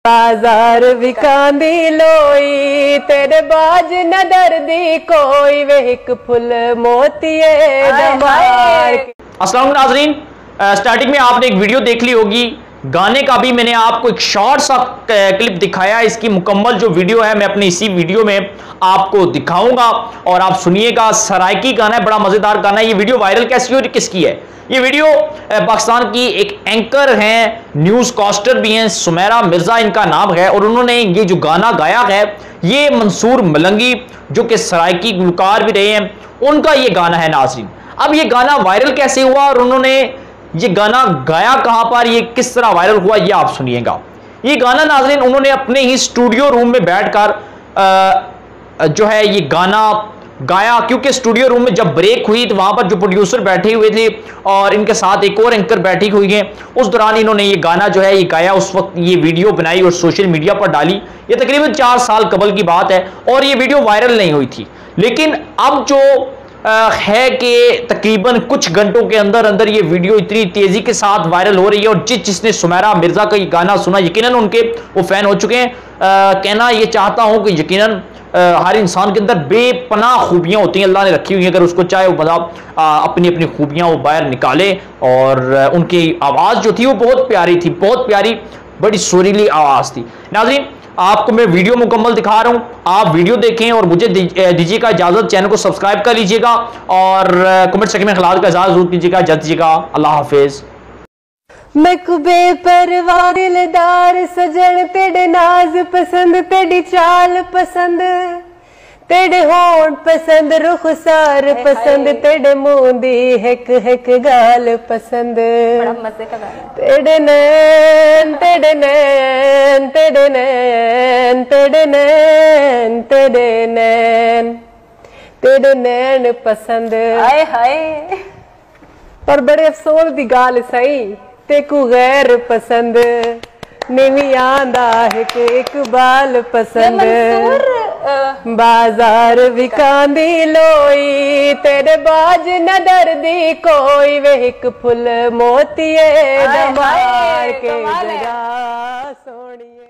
बाजार विकांदी लोई तेरे बाज न दर्दी कोई वे एक फुल मोतिये दमार। अस्सलाम नाज़रीन, स्टार्टिंग में आपने एक वीडियो देख ली होगी गाने का। भी मैंने आपको एक शॉर्ट सा क्लिप दिखाया। इसकी मुकम्मल जो वीडियो है मैं अपनी इसी वीडियो में आपको दिखाऊंगा और आप सुनिएगा। सराइकी गाना है, बड़ा मजेदार गाना है। ये वीडियो वायरल कैसी हो, किसकी है ये वीडियो? पाकिस्तान की एक एंकर हैं, न्यूज कास्टर भी हैं, सुमेरा मिर्जा इनका नाम है। और उन्होंने ये जो गाना गाया है ये मंसूर मलंगी जो कि सराइकी गुलकार भी रहे हैं, उनका ये गाना है नाज़रीन। अब ये गाना वायरल कैसे हुआ और उन्होंने ये गाना गाया कहां पर, ये किस तरह वायरल हुआ, ये आप सुनिएगा। ये गाना नाज़रीन उन्होंने अपने ही स्टूडियो रूम में बैठकर जो है ये गाना गाया, क्योंकि स्टूडियो रूम में जब ब्रेक हुई तो वहां पर जो प्रोड्यूसर बैठे हुए थे और इनके साथ एक और एंकर बैठी हुई है, उस दौरान इन्होंने ये गाना जो है ये गाया। उस वक्त ये वीडियो बनाई और सोशल मीडिया पर डाली। ये तकरीबन 4 साल कबल की बात है और ये वीडियो वायरल नहीं हुई थी। लेकिन अब जो है कि तकरीबन कुछ घंटों के अंदर अंदर ये वीडियो इतनी तेजी के साथ वायरल हो रही है और जिसने सुमेरा मिर्जा का ये गाना सुना यकीनन उनके वो फैन हो चुके हैं। कहना ये चाहता हूं कि यकीनन हर इंसान के अंदर बेपनाह खूबियां होती हैं, अल्लाह ने रखी हुई हैं। अगर उसको चाहे वो बंदा अपनी अपनी खूबियां वो बाहर निकाले। और उनकी आवाज़ जो थी वो बहुत प्यारी थी, बहुत प्यारी, बड़ी सुरीली आवाज़ थी। नाज़रीन आपको मैं वीडियो मुकम्मल दिखा रहा हूं, आप वीडियो देखें और मुझे दीजिएगा इजाज़त। चैनल को सब्सक्राइब कर लीजिएगा और कमेंट सेक्शन में खिलाफ का इजाज़त जरूर कीजिएगा। इजाज़त दीजिएगा, अल्लाह हाफिज़। मैं कुबे परवार दिलदार सजन तेरे नाज पसंद, तेरी चाल पसंद, तेरे होंठ पसंद, रुखसार पसंद, तेरे मुंह दी हिक हिक गाल पसंद, तेरे नैन तेरे नैन तेरे नैन तेरे नैन तेरे नैन तेरे नैन पसंद। हाय हाय, पर बड़े अफसोस दी गाल सही तेकू गैर पसंद, नेवी आंदा हिक इकबाल पसंद। बाजार विकांदी लोई तेरे बाज न दर्दी कोई वे एक फुल मोतिये दमार के जगह सोनिए।